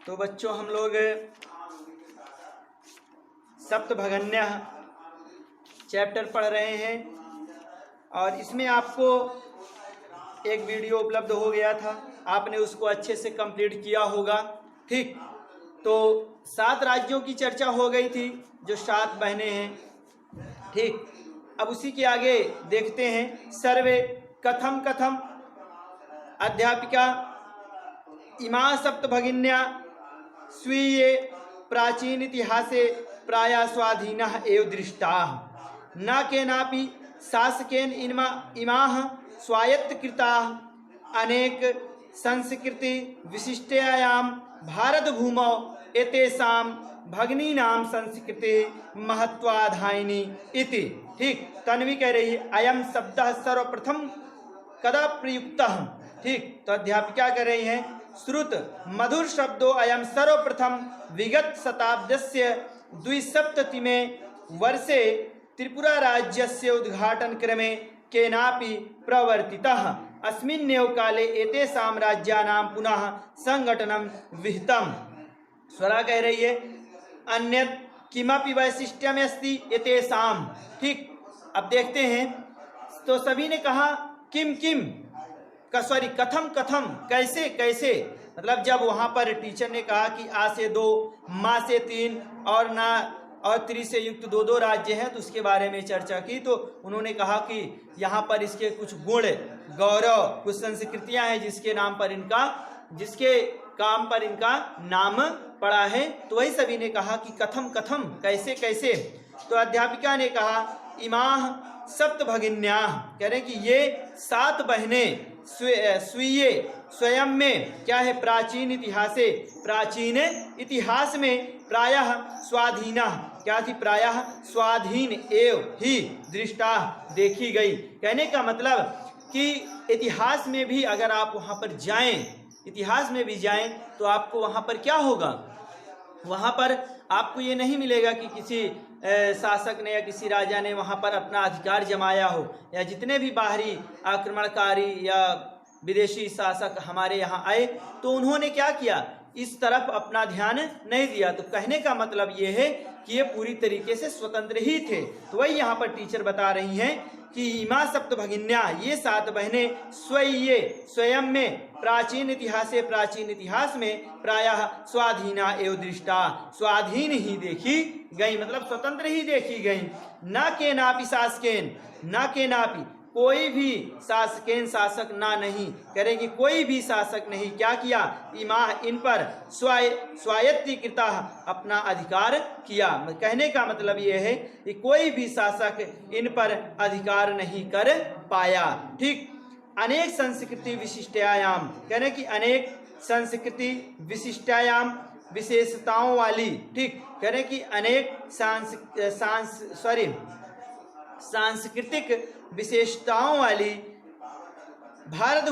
तो बच्चों हम लोग सप्तभगन्यः चैप्टर पढ़ रहे हैं और इसमें आपको एक वीडियो उपलब्ध हो गया था, आपने उसको अच्छे से कंप्लीट किया होगा। ठीक, तो 7 राज्यों की चर्चा हो गई थी, जो 7 बहनें हैं। ठीक, अब उसी के आगे देखते हैं। सर्वे कथम कथम अध्यापिका इमा सप्तभगिन्या स्वीये प्राचीन इतिहासे प्रायः स्वाधीनः एव दृष्टाः न केनापि शासकेन इमाः स्वायत्तकृताः अनेक संस्कृति विशिष्टायां भारत भूमौ एतेषां भगिनीनां संस्कृति महत्वाधायिनी इति। ठीक, तन्वी कह रही है अयम शब्दः सर्वप्रथम कदा प्रयुक्तः। ठीक, तो अध्यापिका कह रही हैं श्रुत मधुर शब्दों अयम सर्वप्रथम विगत शताब्दस्य द्विसप्ततिमे वर्षे त्रिपुरा राज्यस्य उद्घाटन क्रमे केनापि प्रवर्तितः अस्मिन्नेव काले एतेषां राज्यानां पुनः संगठनं विहितम्। स्वरा कह रही है अन्यत् किमपि वैशिष्ट्यमस्ति एतेषां। ठीक, अब देखते हैं। तो सभी ने कहा किम किम सॉरी कथम कथम, कैसे कैसे, मतलब जब वहां पर टीचर ने कहा कि आ से 2, मा से 3 और ना और त्रि से युक्त 2-2 राज्य हैं, तो उसके बारे में चर्चा की। तो उन्होंने कहा कि यहाँ पर इसके कुछ गुण गौरव, कुछ संस्कृतियां हैं जिसके काम पर इनका नाम पड़ा है। तो वही सभी ने कहा कि कथम कथम, कैसे कैसे। तो अध्यापिका ने कहा इमाह सप्तभगिन्याः, कह रहे कि ये 7 बहनें स्वीय स्वयं में क्या है, प्राचीन इतिहास में प्रायः स्वाधीना, क्या थी, प्रायः स्वाधीन एव ही दृष्टा, देखी गई। कहने का मतलब कि इतिहास में भी अगर आप वहाँ पर जाएं, इतिहास में भी जाएं तो आपको वहाँ पर क्या होगा, वहाँ पर आपको ये नहीं मिलेगा कि किसी शासक ने या किसी राजा ने वहाँ पर अपना अधिकार जमाया हो, या जितने भी बाहरी आक्रमणकारी या विदेशी शासक हमारे यहाँ आए तो उन्होंने क्या किया, इस तरफ अपना ध्यान नहीं दिया। तो कहने का मतलब ये है कि ये पूरी तरीके से स्वतंत्र ही थे। तो वही यहाँ पर टीचर बता रही हैं कि इमा सप्तभगिन्या, ये 7 बहनें स्वयं में प्राचीन इतिहास में प्रायः स्वाधीना एवं दृष्टा, स्वाधीन ही देखी गई, मतलब स्वतंत्र ही देखी गई। न के नापि शासकेन, न के नापि, कोई भी शासकेन, शासक ना नहीं, करें कि कोई भी शासक नहीं क्या किया, इमा, इन पर स्वायत्तीकृता, अपना अधिकार किया। कहने का मतलब यह है कि कोई भी शासक इन पर अधिकार नहीं कर पाया। ठीक, अनेक संस्कृति विशिष्टायाम, कह रहे कि अनेक संस्कृति विशिष्टायाम, विशेषताओं वाली। ठीक, कह रहे कि अनेक सांस्कृतिक विशेषताओं वाली भारत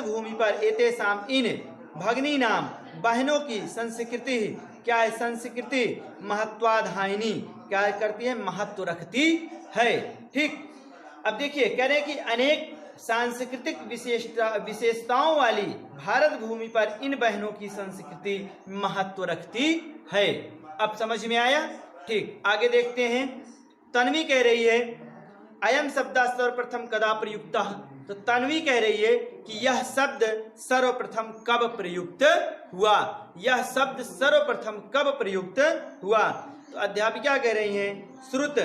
भूमि पर एतेषां, इन भगिनी नाम, बहनों की संस्कृति, क्या है, संस्कृति महत्वाधायिनी, क्या करती है, महत्व रखती है। ठीक, अब देखिए कह रहे हैं कि अनेक सांस्कृतिक विशेषताओं वाली भारत भूमि पर इन बहनों की संस्कृति महत्व रखती है। अब समझ में आया। ठीक, आगे देखते हैं। तन्वी कह रही है अयम शब्द सर्वप्रथम कदा प्रयुक्तः। तो तन्वी कह रही है कि यह शब्द सर्वप्रथम कब प्रयुक्त हुआ, यह शब्द सर्वप्रथम कब प्रयुक्त हुआ। तो अध्यापिका कह रही हैं श्रुत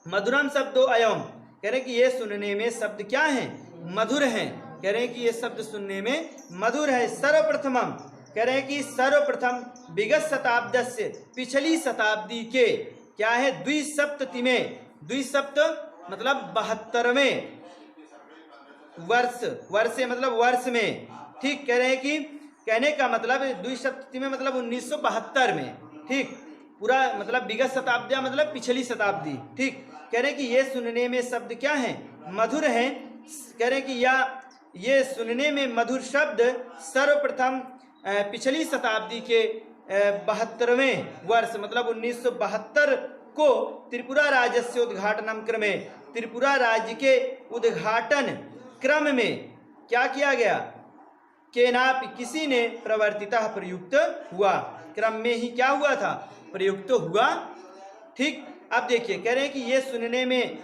मधुरम शब्दो अयम, कह रहे कि ये सुनने में शब्द क्या है, मधुर हैं। कह रहे हैं कि ये शब्द सुनने में मधुर है। सर्वप्रथमम, कह रहे हैं कि सर्वप्रथम विगत शताब्दस्य, पिछली शताब्दी के क्या है, द्विसप्तति में, द्विसप्त मतलब 72वें वर्ष मतलब वर्ष में। ठीक, कह रहे हैं कि कहने का मतलब द्विसप्तति में मतलब 1972 में। ठीक, पूरा मतलब विगत शताब्दी मतलब पिछली शताब्दी। ठीक, कह रहे हैं कि ये सुनने में शब्द क्या है, मधुर हैं। कह रहे हैं कि ये सुनने में मधुर शब्द सर्वप्रथम पिछली शताब्दी के 72वें वर्ष मतलब 1972 को त्रिपुरा राज्य से उद्घाटनम क्रमे, त्रिपुरा राज्य के उद्घाटन क्रम में क्या किया गया, केनापि किसी ने प्रवर्तितः प्रयुक्त हुआ, क्रम में ही क्या हुआ था, प्रयुक्त हुआ। ठीक, अब देखिए कह रहे हैं कि ये सुनने में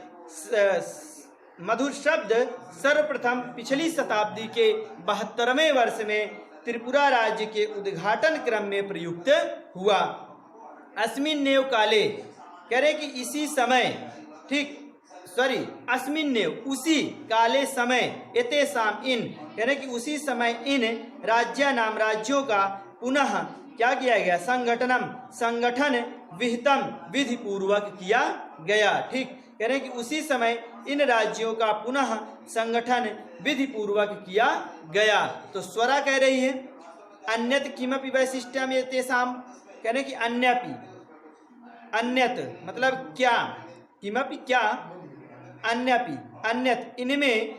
मधुर शब्द सर्वप्रथम पिछली शताब्दी के 72वें वर्ष में त्रिपुरा राज्य के उद्घाटन क्रम में प्रयुक्त हुआ। अस्मिन्नेव काले, कह रहे कि इसी समय, ठीक सॉरी अस्मिन्नेव उसी काले समय, एतेषाम इन, कह रहे कि उसी समय इन राज्य नाम राज्यों का पुनः क्या किया गया, संगठन विहितम विधि पूर्वक किया गया। ठीक, कह रहे हैं कि उसी समय इन राज्यों का पुनः संगठन विधि पूर्वक किया गया। तो स्वरा कह रही है अन्यत किमपि वैशिष्ट्यम एतेषाम, कह रहे हैं कि अन्यपि, अन्यत मतलब क्या, किमपि क्या, अन्यपि अन्यत इनमें,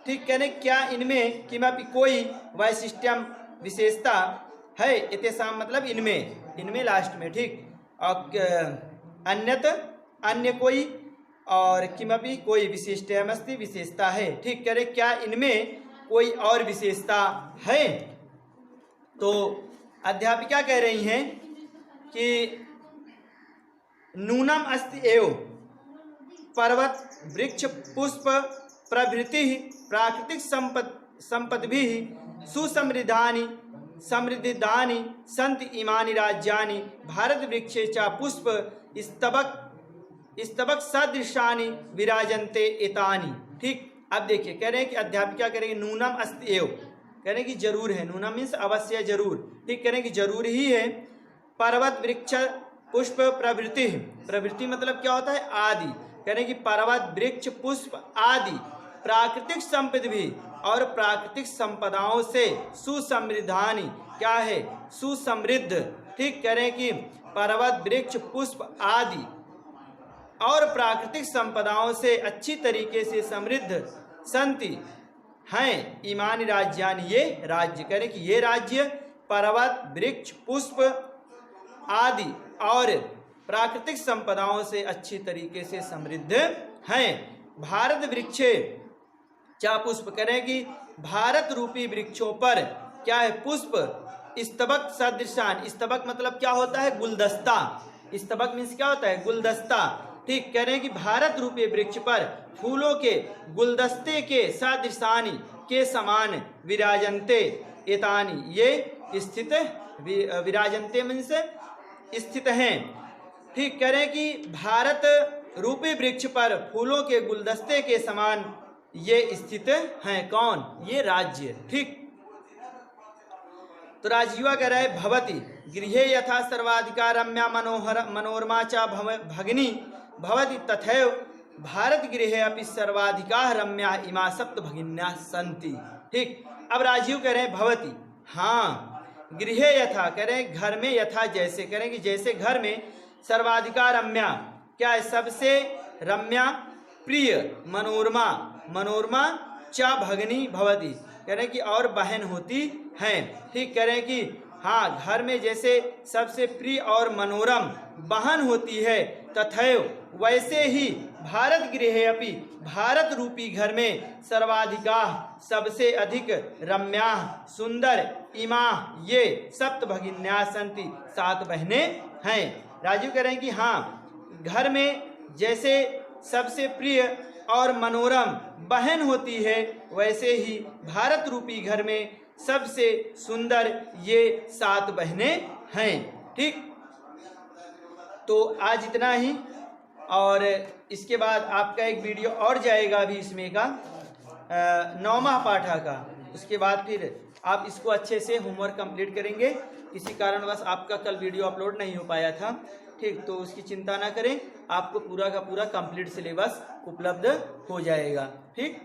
ठीक कह रहे क्या इनमें, किमपि कोई वैशिष्ट्यम विशेषता है, एतेषाम मतलब इनमें, इनमें लास्ट में, ठीक, और अन्यत अन्य कोई, और किमपि कोई विशिष्टम अस्ति विशेषता है। ठीक, कह रहे क्या इनमें कोई और विशेषता है। तो अध्यापिका कह रही हैं कि नूनम अस्ति एव पर्वत वृक्ष पुष्प प्रभृति प्राकृतिक संपद्भिः सुसमृद्धानि समृद्धिदानि सन्ति इमानि राज्यानि भारत वृक्षे च पुष्प स्तबक सदृशानि विराजन्ते एतानि। ठीक, अब देखिए कह रहे हैं कि अध्यापिका कह रहे हैं नूनम अस्ति एव, कह रहे हैं कि जरूर है, नूनम मीन्स अवश्य जरूर। ठीक, कह रहे हैं कि जरूर ही है, पर्वत वृक्ष पुष्प प्रभृति, प्रभृति मतलब क्या होता है, आदि, कह रहे हैं कि पर्वत वृक्ष पुष्प आदि प्राकृतिक संपत्ति भी और प्राकृतिक संपदाओं से सुसमृद्धानि, क्या है, सुसमृद्ध। ठीक, कह रहे हैं कि पर्वत वृक्ष पुष्प आदि और प्राकृतिक संपदाओं से अच्छी तरीके से समृद्ध संति हैं इमानी राज्यानि, ये राज्य, कह रहे कि ये राज्य पर्वत वृक्ष पुष्प आदि और प्राकृतिक संपदाओं से अच्छी तरीके से समृद्ध हैं। भारत वृक्षे क्या पुष्प, करें कि भारत रूपी वृक्षों पर क्या है, पुष्प स्तबक सदृशान, स्तबक मतलब क्या होता है, गुलदस्ता, स्तबक मीन्स क्या होता है, गुलदस्ता। ठीक, कह रहे हैं कि भारत रूपी वृक्ष पर फूलों के गुलदस्ते के सदृशानी के समान विराजन्ते एतानी, ये स्थित, विराजन्ते मीन्स स्थित हैं। ठीक, कह रहे हैं कि भारत रूपी वृक्ष पर फूलों के गुलदस्ते के समान ये स्थित हैं, कौन, ये राज्य। ठीक, तो राजयुवा कह रहे हैं भवति गृहे यथा सर्वाधिका रम्या मनोरमा च भगिनी भवति तथैव भारत गृहे अपि सर्वाधिका रम्या इमा सप्त भगिन्या संति। ठीक, अब राजीव कह रहे हैं भवति, हाँ, गृहे यथा, कह रहे हैं घर में, यथा जैसे, कह रहे हैं कि जैसे घर में, सर्वाधिका रम्या क्या है, सबसे रम्या, प्रिय, मनोरमा, मनोरमा च भगिनी भवति, कह रहे हैं कि और बहन होती हैं। ठीक, कह रहे हैं कि हाँ, घर में जैसे सबसे प्रिय और मनोरम बहन होती है, तथैव वैसे ही भारत गृहे अपि, भारत रूपी घर में, सर्वाधिका सबसे अधिक, रम्या सुंदर, इमा ये, सप्त भगिन्या संति 7 बहनें हैं। राजू कह रहे हैं कि हाँ, घर में जैसे सबसे प्रिय और मनोरम बहन होती है, वैसे ही भारत रूपी घर में सबसे सुंदर ये 7 बहनें हैं। ठीक, तो आज इतना ही, और इसके बाद आपका एक वीडियो और जाएगा अभी इसमें का 9वां पाठा का, उसके बाद फिर आप इसको अच्छे से होमवर्क कंप्लीट करेंगे। किसी कारणवश आपका कल वीडियो अपलोड नहीं हो पाया था, ठीक, तो उसकी चिंता ना करें, आपको पूरा का पूरा कंप्लीट सिलेबस उपलब्ध हो जाएगा। ठीक।